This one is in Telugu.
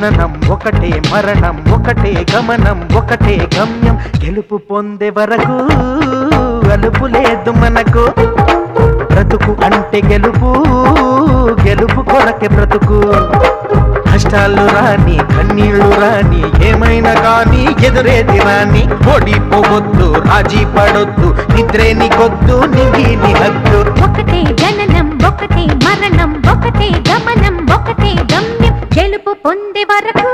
జననం ఒకటే మరణం ఒకటే గమనం ఒకటే గమ్యం గెలుపు పొందే వరకు అలుపు లేదు మనకు బ్రతుకు అంటే గెలుపు గెలుపు కొరకే బ్రతుకు కష్టాలు రాని కన్నీళ్లు రాని ఏమైనా కానీ ఎదురేది రాని ఓడిపోవద్దు రాజీ పడొద్దు నిద్రే నీకొద్దు నింగి హద్దు ఒకటే జననం ఒకటే మరణం ఒకటే గమనం ఒకటే గమ్యం గెలుపు పొందే వరకు